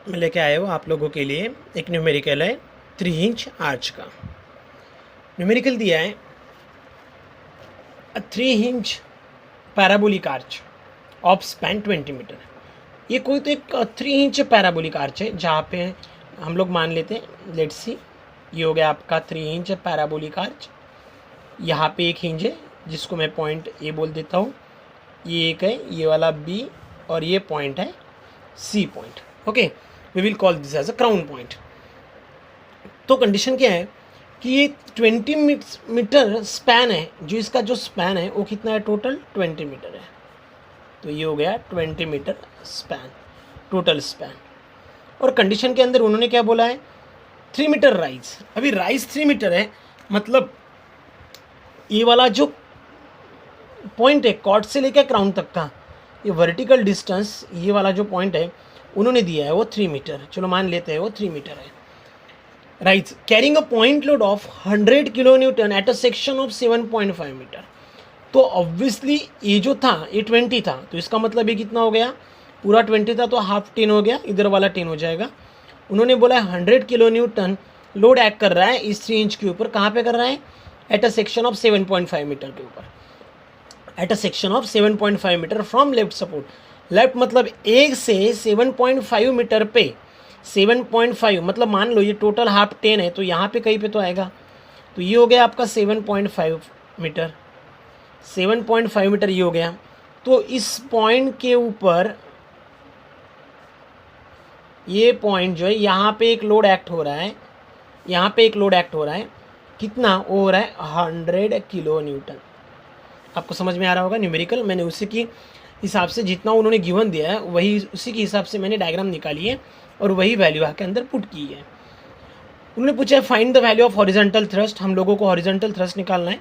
मैं लेके आया हूँ आप लोगों के लिए एक न्यूमेरिकल है 3 इंच आर्च का। न्यूमेरिकल दिया है 3 inch parabolic arch of span 20 metre. ये कोई तो एक 3 इंच पैराबोलिक आर्च है जहाँ पे हम लोग मान लेते हैं, लेट्स सी, ये हो गया आपका 3 इंच पैराबोलिक आर्च। यहाँ पे एक हिंज है जिसको मैं पॉइंट ए बोल देता हूँ, ये एक है, ये वाला बी, और ये पॉइंट है C point. Okay, we will call this as a crown point. तो कंडीशन क्या है कि ये 20 मीटर स्पैन है, जो इसका जो स्पैन है वो कितना है, टोटल 20 मीटर है। तो ये हो गया 20 मीटर स्पैन, टोटल स्पैन। और कंडीशन के अंदर उन्होंने क्या बोला है, 3 मीटर राइज। अभी राइज 3 मीटर है, मतलब ये वाला जो पॉइंट है कॉर्ड से लेकर क्राउन तक का, ये वर्टिकल डिस्टेंस, ये वाला जो पॉइंट है उन्होंने दिया है वो 3 मीटर। चलो मान लेते हैं वो 3 मीटर है। Right, carrying a point load of 100 kilo newton at a section of 7.5 metre. तो ऑब्वियसली ये जो था ये 20 था, तो इसका मतलब ये कितना हो गया, पूरा 20 था तो हाफ 10 हो गया, इधर वाला 10 हो जाएगा। उन्होंने बोला 100 किलो न्यूटन लोड एक्ट कर रहा है इस 3 इंच के ऊपर। कहाँ पे कर रहा है, at a section of 7.5 metre के ऊपर, at a section of 7.5 metre from left support. Left मतलब 1 से 7.5 मीटर पे, 7.5 मतलब मान लो ये टोटल हाफ 10 है, तो यहाँ पे कहीं पे तो आएगा। तो ये हो गया आपका 7.5 मीटर, 7.5 मीटर ये हो गया। तो इस पॉइंट के ऊपर ये पॉइंट जो है, यहाँ पे एक लोड एक्ट हो रहा है, यहाँ पे एक लोड एक्ट हो रहा है, कितना वो हो रहा है, 100 किलो न्यूटन। आपको समझ में आ रहा होगा न्यूमेरिकल, मैंने उसी की हिसाब से जितना उन्होंने गिवन दिया है वही उसी के हिसाब से मैंने डायग्राम निकाली है और वही वैल्यू आके अंदर पुट की है। उन्होंने पूछा है find the value of horizontal thrust. हम लोगों को हॉरिजॉन्टल थ्रस्ट निकालना है,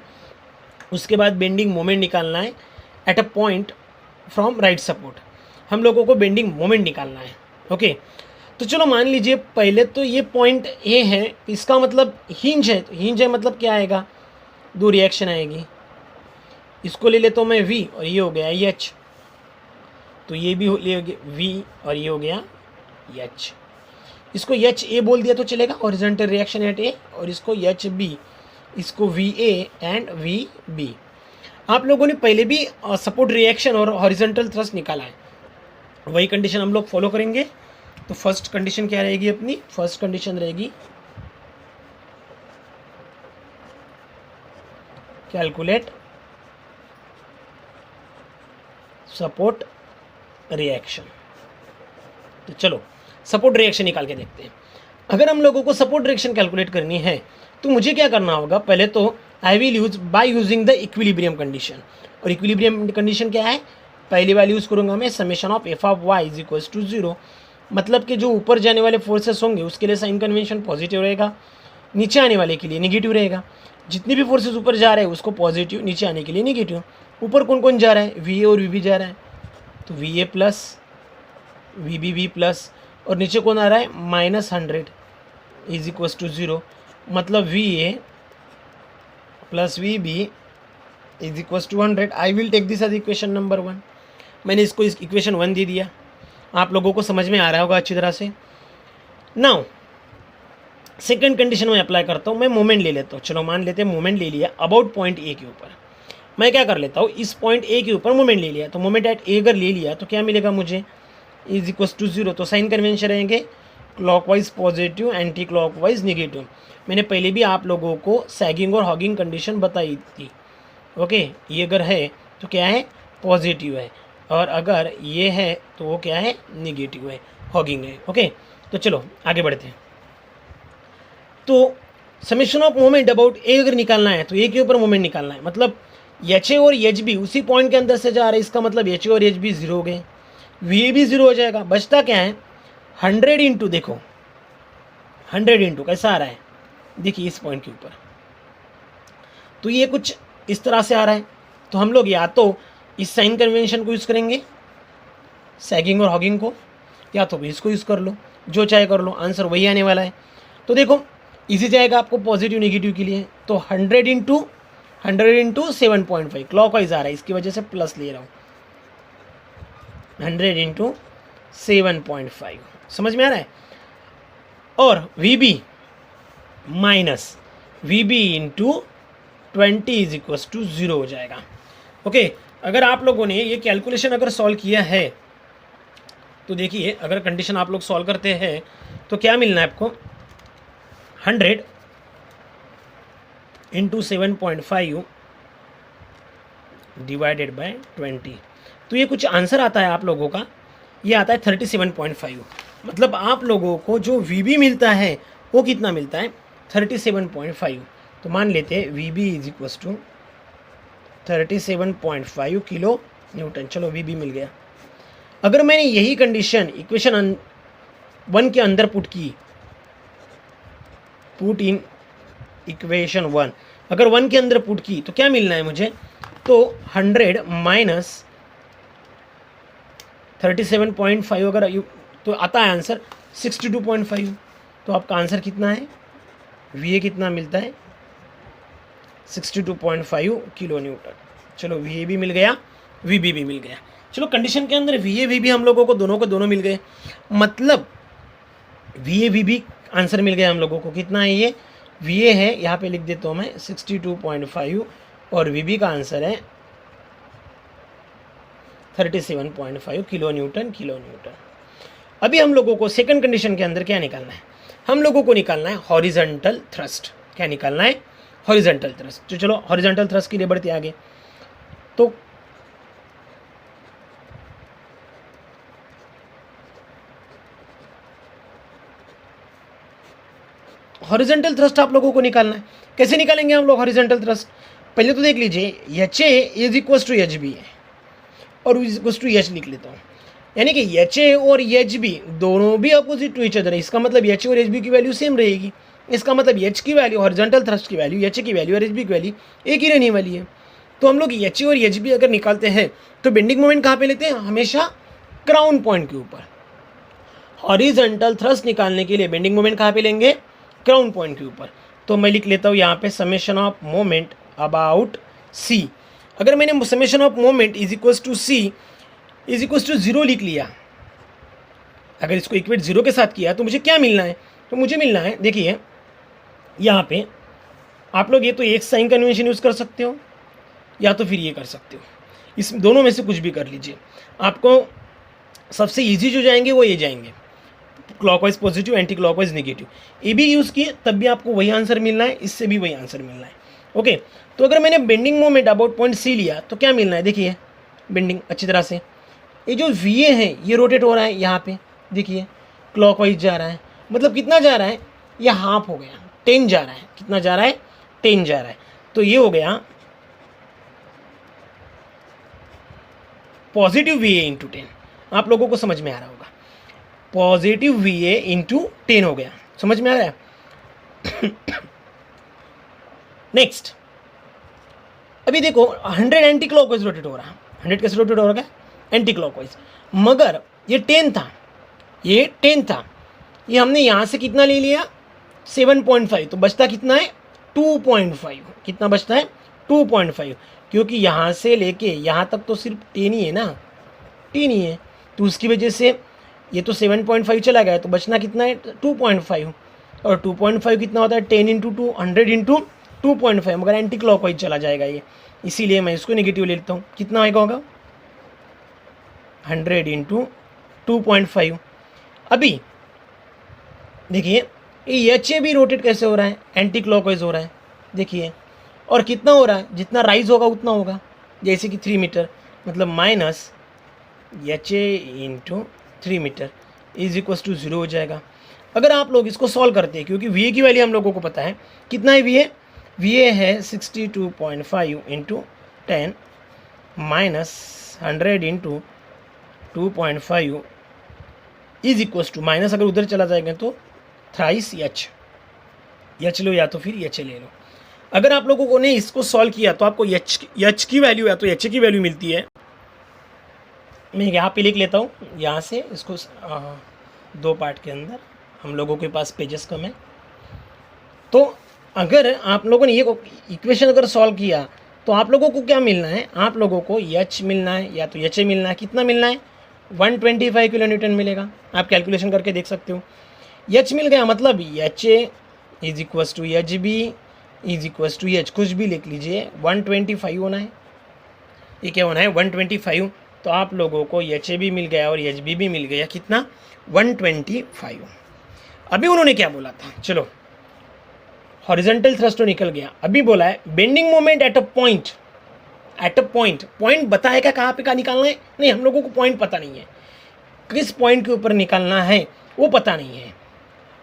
उसके बाद बेंडिंग मोमेंट निकालना है at a point from right support. हम लोगों को बेंडिंग मोमेंट निकालना है। ओके, तो चलो मान लीजिए पहले तो ये पॉइंट ए है, इसका मतलब हिंज है, तो हिंज है मतलब क्या आएगा, 2 रिएक्शन आएगी। इसको ले लेता हूँ मैं वी, और ये हो गया एच, तो ये भी ले वी और ये हो गया एच। इसको एच ए बोल दिया तो चलेगा, हॉरिजॉन्टल रिएक्शन एट ए, और इसको एच बी, इसको V A and V B. आप लोगों ने पहले भी सपोर्ट रिएक्शन और हॉरिजॉन्टल थ्रस्ट निकाला है, वही कंडीशन हम लोग फॉलो करेंगे। तो फर्स्ट कंडीशन क्या रहेगी अपनी, फर्स्ट कंडीशन रहेगी कैलकुलेट सपोर्ट रिएक्शन। तो चलो सपोर्ट रिएक्शन निकाल के देखते हैं। अगर हम लोगों को सपोर्ट रिएक्शन कैलकुलेट करनी है तो मुझे क्या करना होगा, पहले तो I will use by using the equilibrium condition. और इक्विलिब्रियम कंडीशन क्या है, पहली वाली यूज़ करूँगा मैं summation of F of Y is equals to 0। मतलब कि जो ऊपर जाने वाले फोर्सेस होंगे उसके लिए साइन कन्वेंशन पॉजिटिव रहेगा, नीचे आने वाले के लिए नेगेटिव रहेगा। जितने भी फोर्सेस ऊपर जा रहे हैं उसको पॉजिटिव, नीचे आने के लिए नेगेटिव। ऊपर कौन कौन जा रहा है, वी ए और वी बी जा रहा है, तो V A plus V B V plus, और नीचे कौन आ रहा है, -100 इज इक्वल्स टू 0। मतलब V A plus V B is equals to 100। I will take this as equation number 1। मैंने इसको इस इक्वेशन 1 दे दिया। आप लोगों को समझ में आ रहा होगा अच्छी तरह से। नाउ सेकंड कंडीशन में अप्लाई करता हूँ, मैं मोमेंट ले लेता हूँ। चलो मान लेते हैं मोमेंट ले लिया अबाउट पॉइंट ए के ऊपर। मैं क्या कर लेता हूँ, इस पॉइंट ए के ऊपर मोमेंट ले लिया, तो मोमेंट एट ए अगर ले लिया तो क्या मिलेगा मुझे, इज इक्वल्स टू 0। तो साइन कन्वेंशन रहेंगे clockwise positive, anti clockwise negative. मैंने पहले भी आप लोगों को सैगिंग और हॉगिंग कंडीशन बताई थी। ओके, ये अगर है तो क्या है, पॉजिटिव है, और अगर ये है तो वो क्या है, नेगेटिव है, हॉगिंग है। ओके, तो चलो आगे बढ़ते हैं। तो समेशन ऑफ मोमेंट अबाउट ए अगर निकालना है तो ए के ऊपर मोमेंट निकालना है। मतलब एच ए और एच बी उसी पॉइंट के अंदर से जा रहे हैं, इसका मतलब एच ए और एच बी 0 हो गए, वी ए भी 0 हो जाएगा। बचता क्या है, 100 इंटू, देखो 100 इंटू कैसा आ रहा है, देखिए इस पॉइंट के ऊपर, तो ये कुछ इस तरह से आ रहा है। तो हम लोग या तो इस साइन कन्वेंशन को यूज़ करेंगे सैगिंग और हॉगिंग को, या तो इसको यूज़ कर लो, जो चाहे कर लो, आंसर वही आने वाला है। तो देखो इजी जाएगा आपको पॉजिटिव नेगेटिव के लिए, तो 100 इंटू 7.5 क्लॉकवाइज आ रहा है, इसकी वजह से प्लस ले रहा हूँ, 100 इंटू 7.5 समझ में आ रहा है। और V B minus V B into 20 is equals to 0 हो जाएगा। ओके, अगर आप लोगों ने ये कैलकुलेशन अगर सॉल्व किया है तो देखिए, अगर कंडीशन आप लोग सॉल्व करते हैं तो क्या मिलना है आपको, 100 इंटू 7.5 डिवाइडेड बाय 20, तो ये कुछ आंसर आता है आप लोगों का, ये आता है 37.5। मतलब आप लोगों को जो वी बी मिलता है वो कितना मिलता है, 37.5। तो मान लेते हैं V B is equals to 37.5 kilo newton. चलो वी बी मिल गया। अगर मैंने यही कंडीशन इक्वेशन 1 के अंदर पुट इन इक्वेशन 1, अगर 1 के अंदर पुट की तो क्या मिलना है मुझे, तो 100 माइनस 37.5 अगर तो आता है आंसर 62.5। तो आपका आंसर कितना है, वी ए कितना मिलता है, 62.5 किलो न्यूटन। चलो वी ए भी मिल गया, वी बी भी मिल गया। चलो कंडीशन के अंदर वी ए वी बी हम लोगों को दोनों मिल गए, मतलब V A V B answer मिल गया हम लोगों को। कितना है ये, वी ए है यहाँ पे लिख देता हूँ मैं 62.5 और वी बी का आंसर है 37.5 किलो न्यूटन। अभी हम लोगों को सेकंड कंडीशन के अंदर क्या निकालना है, हम लोगों को निकालना है हॉरिजॉन्टल थ्रस्ट। क्या निकालना है, हॉरिजॉन्टल थ्रस्ट। तो चलो हॉरिजॉन्टल थ्रस्ट के लिए बढ़ते आगे। तो हॉरिजॉन्टल थ्रस्ट आप लोगों को निकालना है। कैसे निकालेंगे हम लोग हॉरिजॉन्टल थ्रस्ट, पहले तो देख लीजिए H A is equal to H B है और इज इक्वल टू एच लिख लेता हूँ, यानी कि एच ए और एच बी दोनों भी अपोजिट टू ईच अदर है। इसका मतलब एच ए और एच बी की वैल्यू सेम रहेगी। इसका मतलब एच की वैल्यू, हॉरिजॉन्टल थ्रस्ट की वैल्यू, एच ए की वैल्यू और एच बी की वैल्यू एक ही रहने वाली है। तो हम लोग एच ए और एच बी अगर निकालते हैं तो बेंडिंग मोमेंट कहाँ पे लेते हैं, हमेशा क्राउन पॉइंट के ऊपर। हॉरिजॉन्टल थ्रस्ट निकालने के लिए बेंडिंग मोमेंट कहाँ पे लेंगे, क्राउन पॉइंट के ऊपर। तो मैं लिख लेता हूँ यहाँ पे summation of moment about C. अगर मैंने summation of moment is equals to C is equals to 0 लिख लिया, अगर इसको इक्वेट 0 के साथ किया तो मुझे क्या मिलना है, तो मुझे मिलना है, देखिए यहाँ पे आप लोग ये तो एक साइन कन्वेंशन यूज़ कर सकते हो या तो फिर ये कर सकते हो, इस दोनों में से कुछ भी कर लीजिए। आपको सबसे ईजी जो जाएंगे वो ये जाएंगे, clockwise positive, anti clockwise negative. ये भी यूज़ किए तब भी आपको वही आंसर मिलना है, इससे भी वही आंसर मिलना है। ओके, तो अगर मैंने bending moment about point C लिया तो क्या मिलना है, देखिए बेंडिंग अच्छी तरह से, ये जो वी ए है ये रोटेट हो रहा है यहाँ पे, देखिए क्लॉकवाइज जा रहा है, मतलब कितना जा रहा है, ये हाफ हो गया, 10 जा रहा है। कितना जा रहा है, 10 जा रहा है। तो ये हो गया पॉजिटिव वी ए इंटू 10। आप लोगों को समझ में आ रहा होगा, पॉजिटिव वी ए इंटू 10 हो गया, समझ में आ रहा है। नेक्स्ट, अभी देखो 100 एंटी क्लॉकवाइज रोटेट हो रहा है, 100 कैसे रोटेट हो रहा है, एंटी क्लॉकवाइज, मगर ये 10 था, ये 10 था, ये हमने यहाँ से कितना ले लिया 7.5, तो बचता कितना है 2.5। कितना बचता है 2.5, क्योंकि यहाँ से लेके यहाँ तक तो सिर्फ 10 ही है ना, 10 ही है, तो उसकी वजह से ये तो 7.5 चला गया, तो बचना कितना है 2.5, और 2.5 कितना होता है 10 इंटू 2, 100 इंटू 2.5, मगर एंटी क्लॉकवाइज चला जाएगा ये, इसीलिए मैं इसको नेगेटिव ले लेता हूँ। कितना आएगा होगा 100 इंटू 2.5। अभी देखिए ये एच ए भी रोटेट कैसे हो रहा है, एंटी क्लॉकवाइज हो रहा है, देखिए, और कितना हो रहा है, जितना राइज होगा उतना होगा, जैसे कि 3 मीटर, मतलब minus H A into 3 metre is equals to 0 हो जाएगा। अगर आप लोग इसको सॉल्व करते हैं, क्योंकि वी ए की वैल्यू हम लोगों को पता है, कितना है वी ए है 62.5 into 10 minus 100 into 2.5 is equals to, minus अगर उधर चला जाएगा तो थ्राइस एच लो या तो फिर एच ले लो। अगर आप लोगों ने इसको सॉल्व किया तो आपको एच की वैल्यू या तो एच की वैल्यू मिलती है, मैं यहाँ पे लिख लेता हूँ, यहाँ से इसको 2 पार्ट के अंदर, हम लोगों के पास पेजेस कम है। तो अगर आप लोगों ने ये इक्वेशन अगर सॉल्व किया तो आप लोगों को क्या मिलना है, आप लोगों को एच मिलना है या तो एच ए मिलना है, कितना मिलना है 125 किलो न्यूटन मिलेगा। आप कैलकुलेशन करके देख सकते हो। एच मिल गया, मतलब H A is equals to H B is equals to H, कुछ भी लिख लीजिए, 125 होना है। ये क्या होना है? 125। तो आप लोगों को एच ए भी मिल गया और एच बी भी मिल गया, कितना? 125। अभी उन्होंने क्या बोला था, चलो हॉरिजॉन्टल थ्रस्ट तो निकल गया। अभी बोला है bending moment at a point, at a point. Point बताएगा कहाँ पे, कहाँ निकालना है? नहीं, हम लोगों को पॉइंट पता नहीं है, किस पॉइंट के ऊपर निकालना है वो पता नहीं है,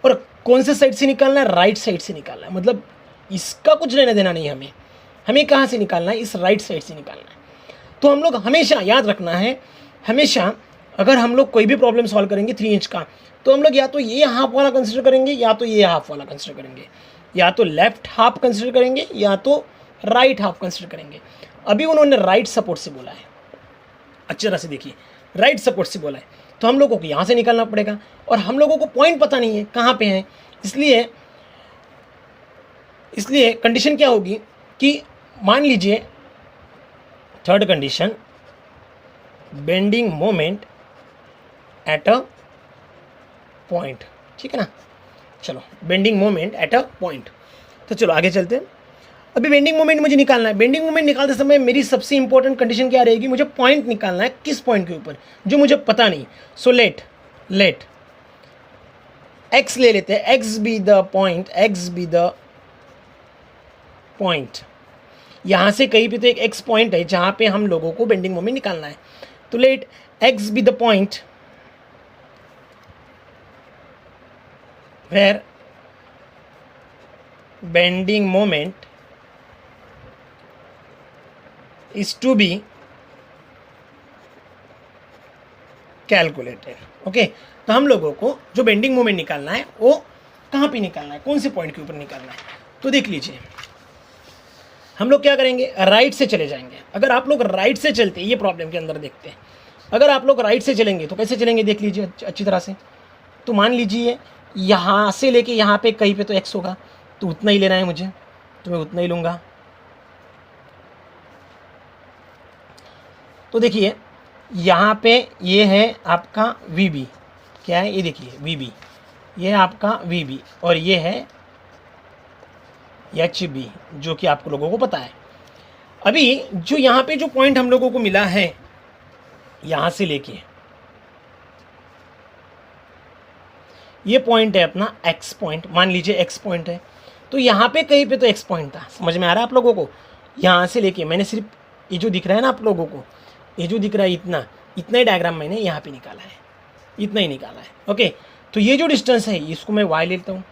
और कौन से साइड से निकालना है? राइट साइड से निकालना है। मतलब इसका कुछ लेना देना नहीं हमें, हमें कहाँ से निकालना है? इस राइट साइड से निकालना है। तो हम लोग हमेशा याद रखना है, हमेशा अगर हम लोग कोई भी प्रॉब्लम सॉल्व करेंगे 3 इंच का, तो हम लोग या तो ये हाफ वाला कंसिडर करेंगे या तो ये हाफ वाला कंसिडर करेंगे, या तो लेफ्ट हाफ कंसिडर करेंगे या तो राइट हाफ कंसिडर करेंगे। अभी उन्होंने राइट सपोर्ट से बोला है, अच्छी तरह से देखिए, राइट सपोर्ट से बोला है, तो हम लोगों को यहाँ से निकालना पड़ेगा, और हम लोगों को पॉइंट पता नहीं है कहाँ पे है। इसलिए कंडीशन क्या होगी कि मान लीजिए third condition, bending moment at a point, ठीक है ना। चलो bending moment at a point, तो चलो आगे चलते हैं। अभी बेंडिंग मोमेंट मुझे निकालना है। बेंडिंग मोमेंट निकालते समय मेरी सबसे इंपॉर्टेंट कंडीशन क्या रहेगी? मुझे पॉइंट निकालना है, किस पॉइंट के ऊपर, जो मुझे पता नहीं। सो लेट एक्स ले लेते हैं, एक्स बी द पॉइंट। यहाँ से कहीं पे तो एक एक्स पॉइंट है जहाँ पे हम लोगों को बेंडिंग मोमेंट निकालना है। तो let X be the point where bending moment is to be calculated. Okay, तो हम लोगों को जो बेंडिंग मोमेंट निकालना है वो कहाँ पे निकालना है, कौन से पॉइंट के ऊपर निकालना है? तो देख लीजिए, हम लोग क्या करेंगे? राइट से चले जाएंगे। अगर आप लोग राइट से चलते, ये प्रॉब्लम के अंदर देखते हैं, अगर आप लोग राइट से चलेंगे तो कैसे चलेंगे देख लीजिए अच्छी तरह से। तो मान लीजिए यहाँ से लेके यहाँ पे कहीं पे तो एक्स होगा, तो उतना ही लेना है मुझे, तो मैं उतना ही लूँगा। तो देखिए यहाँ पे ये है आपका वी बी, क्या है ये देखिए वी बी, ये है आपका वी बी, और ये है एच बी, जो कि आप लोगों को पता है। अभी जो यहाँ पे जो पॉइंट हम लोगों को मिला है, यहाँ से लेके ये पॉइंट है अपना एक्स पॉइंट, मान लीजिए एक्स पॉइंट है, तो यहाँ पे कहीं पे तो एक्स पॉइंट था। समझ में आ रहा है आप लोगों को? यहाँ से लेके मैंने सिर्फ ये जो दिख रहा है ना आप लोगों को, ये जो दिख रहा है इतना ही डायग्राम मैंने यहाँ पे निकाला है, इतना ही निकाला है। ओके, तो ये जो डिस्टेंस है इसको मैं वाई लेता हूँ,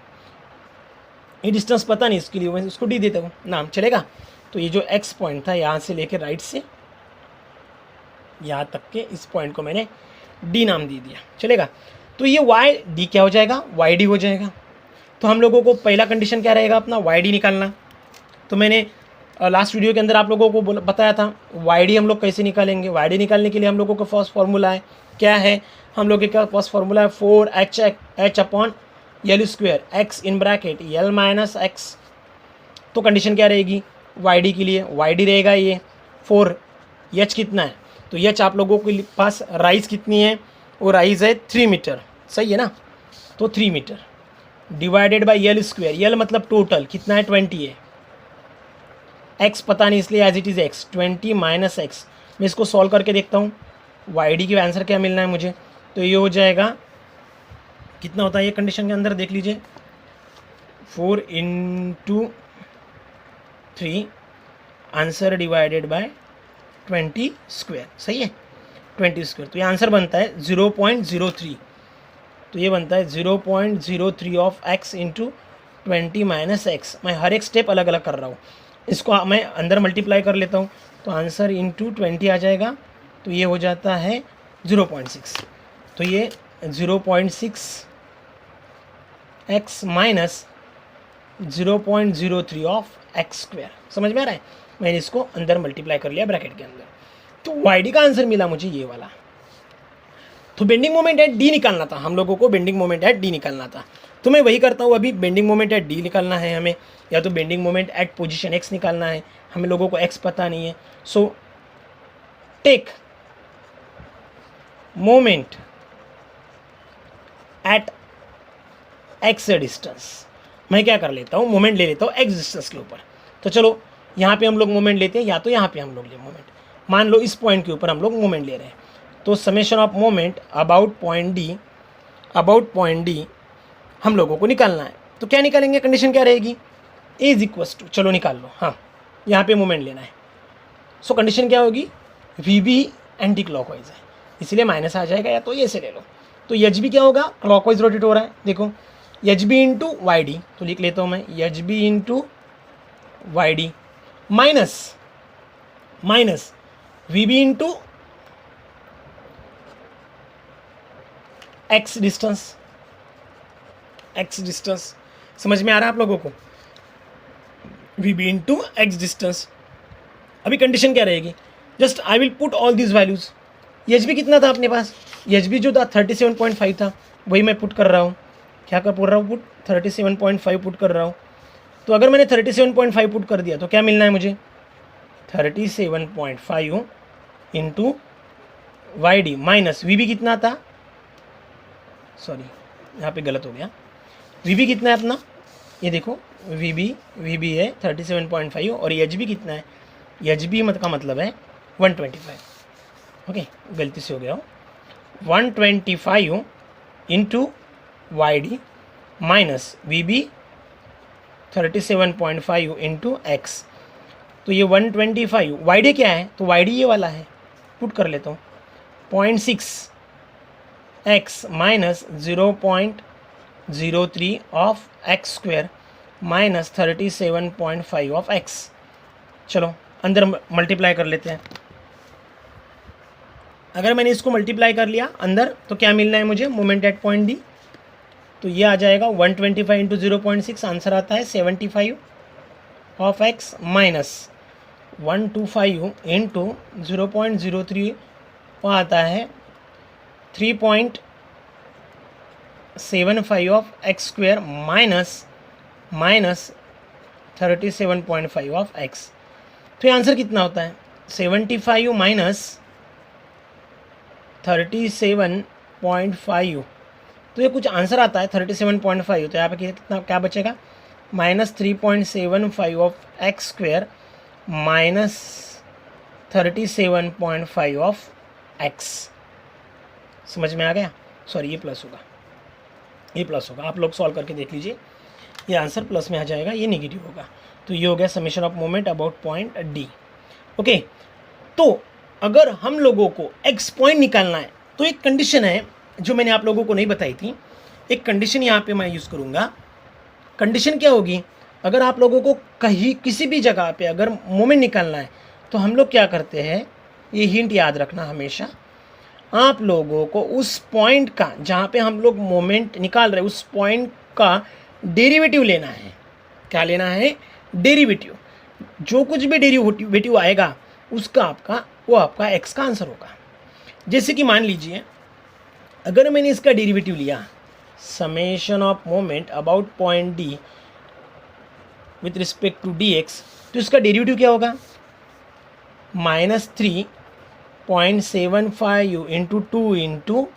ये डिस्टेंस पता नहीं, इसके लिए मैं इसको डी देता हूँ, नाम चलेगा। तो ये जो एक्स पॉइंट था यहाँ से लेकर राइट से यहाँ तक के इस पॉइंट को मैंने डी नाम दे दिया, चलेगा। तो ये वाई डी क्या हो जाएगा? वाई डी हो जाएगा। तो हम लोगों को पहला कंडीशन क्या रहेगा अपना? वाई डी निकालना। तो मैंने लास्ट वीडियो के अंदर आप लोगों को बताया था वाई डी हम लोग कैसे निकालेंगे। वाई डी निकालने के लिए हम लोगों का फर्स्ट फार्मूला है, क्या है? हम लोग का फर्स्ट फार्मूला है 4h upon L square, x in bracket L minus x. तो कंडीशन क्या रहेगी वाई डी के लिए? वाई डी रहेगा ये 4, एच कितना है? तो एच आप लोगों के पास राइज कितनी है? वो राइज है 3 मीटर, सही है ना। तो 3 metre divided by L square, L मतलब टोटल कितना है? 20 है। एक्स पता नहीं इसलिए as it is X, 20 minus X. मैं इसको सॉल्व करके देखता हूँ वाई डी की आंसर क्या मिलना है मुझे। तो ये हो जाएगा, कितना होता है ये कंडीशन के अंदर देख लीजिए, 4 × 3 आंसर डिवाइडेड बाय 20 स्क्वायर, सही है 20 स्क्वायर। तो ये आंसर बनता है 0.03। तो ये बनता है 0.03 of x into 20 minus X. मैं हर एक स्टेप अलग अलग कर रहा हूँ, इसको मैं अंदर मल्टीप्लाई कर लेता हूँ, तो आंसर इंटू 20 आ जाएगा। तो ये हो जाता है 0.6। तो ये 0.6 x minus 0.03 of x square, समझ में आ रहा है? मैंने इसको अंदर मल्टीप्लाई कर लिया ब्रैकेट के अंदर। तो वाई डी का आंसर मिला मुझे ये वाला। तो बेंडिंग मोमेंट एट डी निकालना था हम लोगों को, बेंडिंग मोमेंट एट डी निकालना था। तो मैं वही करता हूँ, अभी बेंडिंग मोमेंट एट डी निकालना है हमें, या तो bending moment at position X निकालना है। हमें लोगों को एक्स पता नहीं है। So take moment at X distance. मैं क्या कर लेता हूँ, मोमेंट ले लेता हूँ एक्स डिस्टेंस के ऊपर। तो चलो यहाँ पे हम लोग मोमेंट लेते हैं, या तो यहाँ पे हम लोग ले मोमेंट, मान लो इस पॉइंट के ऊपर हम लोग मोमेंट ले रहे हैं। तो summation of moment about point D हम लोगों को निकालना है। तो क्या निकालेंगे, कंडीशन क्या रहेगी, ए इज इक्वस टू, चलो निकाल लो, हाँ यहाँ पे मोमेंट लेना है। सो कंडीशन क्या होगी, वी बी एंटी क्लॉकवाइज है इसलिए माइनस आ जाएगा, या तो ये से ले लो। तो एच बी क्या होगा, क्लॉकवाइज रोटेट हो रहा है, देखो H B into Y D, तो लिख लेता हूँ मैं H B into Y D minus V B into X distance. समझ में आ रहा है आप लोगों को, V B into X distance. अभी कंडीशन क्या रहेगी, just I will put all these values. H B कितना था अपने पास, एच बी जो था 37.5 था, वही मैं पुट कर रहा हूँ। क्या कर पुट रहा हूँ, पुट 37.5 पुट कर रहा हूँ। तो अगर मैंने 37.5 पुट कर दिया तो क्या मिलना है मुझे, 37.5 into Y D minus V B कितना था, सॉरी यहाँ पे गलत हो गया, वी बी कितना है अपना, ये देखो वी बी है 37.5 और एच बी कितना है, एच बी का मतलब है 125। ओके गलती से हो गया हो, 125 into Y D minus V B 37.5 into X. तो ये 125 वाई डी क्या है, तो वाई डी ये वाला है, पुट कर लेता हूँ 0.6 x minus 0.03 of x square minus 37.5 of x. चलो अंदर मल्टीप्लाई कर लेते हैं। अगर मैंने इसको मल्टीप्लाई कर लिया अंदर तो क्या मिलना है मुझे, मोमेंट एट पॉइंट डी। तो ये आ जाएगा 125 इंटू 0.6, आंसर आता है 75 ऑफ एक्स माइनस 125 इंटू 0.03 वो आता है 3.75 of x square minus 37.5 of x. तो ये आंसर कितना होता है, 75 माइनस 37.5, तो ये कुछ आंसर आता है 37.5। तो यहाँ पे कितना क्या बचेगा, minus 3.75 of x square minus 37.5 of x. समझ में आ गया, सॉरी ये प्लस होगा, आप लोग सॉल्व करके देख लीजिए, ये आंसर प्लस में आ जाएगा, ये नेगेटिव होगा। तो ये हो गया summation of moment about point D. Okay, तो अगर हम लोगों को एक्स पॉइंट निकालना है तो एक कंडीशन है जो मैंने आप लोगों को नहीं बताई थी, एक कंडीशन यहाँ पे मैं यूज़ करूँगा। कंडीशन क्या होगी, अगर आप लोगों को कहीं किसी भी जगह पे अगर मोमेंट निकालना है तो हम लोग क्या करते हैं, ये हिंट याद रखना हमेशा, आप लोगों को उस पॉइंट का जहाँ पे हम लोग मोमेंट निकाल रहे हैं उस पॉइंट का डेरिवेटिव लेना है। क्या लेना है, डेरिवेटिव। जो कुछ भी डेरिवेटिव आएगा उसका आपका एक्स का आंसर होगा। जैसे कि मान लीजिए अगर मैंने इसका डेरिवेटिव लिया, summation of moment about point D with respect to D X, तो इसका डेरिवेटिव क्या होगा, माइनस 3.75 इंटू 2 इंटू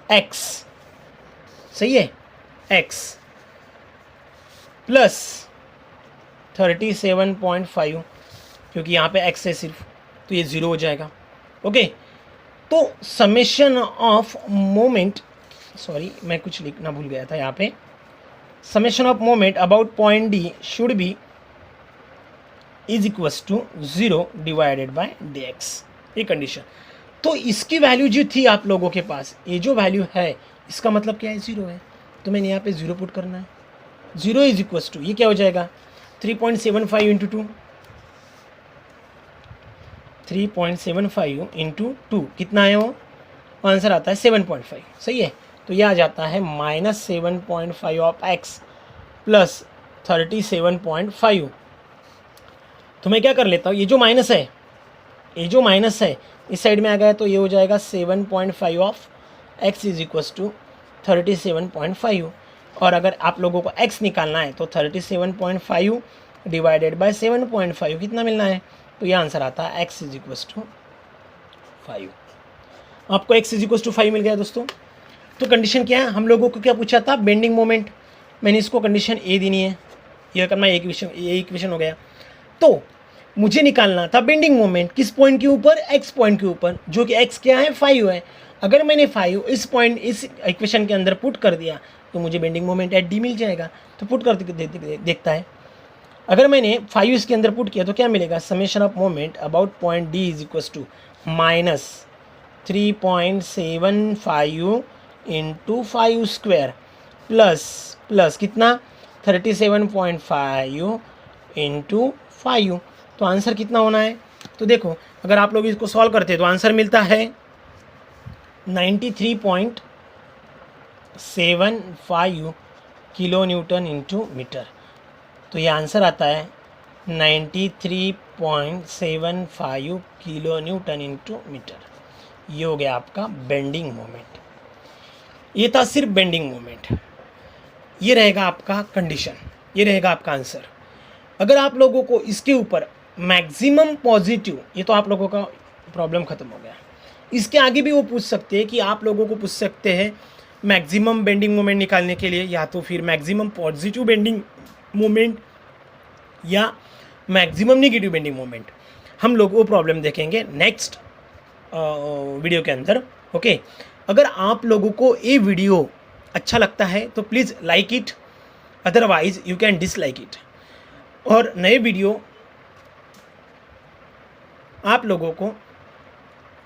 एक्स, सही है, एक्स प्लस 37.5, क्योंकि यहाँ पे एक्स है सिर्फ, तो ये ज़ीरो हो जाएगा। ओके, तो समेशन ऑफ मोमेंट, सॉरी मैं कुछ लिखना भूल गया था यहाँ पे, summation of moment about point D should be is equals to 0 divided by D X, ये कंडीशन। तो इसकी वैल्यू जो थी आप लोगों के पास, ये जो वैल्यू है इसका मतलब क्या है, 0 है, तो मैंने यहाँ पे 0 पुट करना है। 0 इज इक्वल्स टू, ये क्या हो जाएगा, 3.75 इंटू 2, 3.75 इंटू 2 कितना है वो, आंसर आता है 7.5, सही है। तो ये आ जाता है माइनस 7.5 ऑफ एक्स प्लस 37.5। तो मैं क्या कर लेता हूँ, ये जो माइनस है इस साइड में आ गया, तो ये हो जाएगा 7.5 of X is equals to 37.5। और अगर आप लोगों को x निकालना है तो 37.5 डिवाइडेड बाय 7.5 कितना मिलना है, तो ये आंसर आता है x इज इक्वल्स टू 5। आपको x = 5 मिल गया दोस्तों। तो कंडीशन क्या है, हम लोगों को क्या पूछा था, बेंडिंग मोमेंट, मैंने इसको कंडीशन ए देनी है, यह करना ये इक्वेशन हो गया। तो मुझे निकालना था बेंडिंग मोमेंट किस पॉइंट के ऊपर, x पॉइंट के ऊपर, जो कि x क्या है 5 है। अगर मैंने 5 इस इक्वेशन के अंदर पुट कर दिया तो मुझे बेंडिंग मोमेंट एट डी मिल जाएगा। तो पुट कर देखता है, अगर मैंने 5 इसके अंदर पुट किया तो क्या मिलेगा, summation of moment about point D is equal to -3.75 into 5 square plus कितना 37.5 इंटू 5। तो आंसर कितना होना है, तो देखो अगर आप लोग इसको सॉल्व करते हैं तो आंसर मिलता है 93.75 किलो न्यूटन इंटू मीटर। तो ये आंसर आता है 93.75 किलो न्यूटन इंटू मीटर। ये हो गया आपका बेंडिंग मोमेंट। ये था सिर्फ बेंडिंग मोमेंट। ये रहेगा आपका कंडीशन, ये रहेगा आपका आंसर। अगर आप लोगों को इसके ऊपर मैक्सिमम पॉजिटिव, ये तो आप लोगों का प्रॉब्लम ख़त्म हो गया। इसके आगे भी वो पूछ सकते हैं कि आप लोगों को पूछ सकते हैं मैक्सिमम बेंडिंग मोमेंट निकालने के लिए, या तो फिर मैक्सिमम पॉजिटिव बेंडिंग मोमेंट या मैक्सिमम नेगेटिव बेंडिंग मोमेंट। हम लोग वो प्रॉब्लम देखेंगे नेक्स्ट वीडियो के अंदर। ओके, अगर आप लोगों को ये वीडियो अच्छा लगता है तो please like it, otherwise you can dislike it. और नए वीडियो आप लोगों को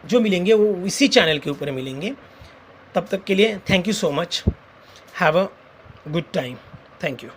जो मिलेंगे वो इसी चैनल के ऊपर मिलेंगे। तब तक के लिए thank you so much, have a good time, thank you.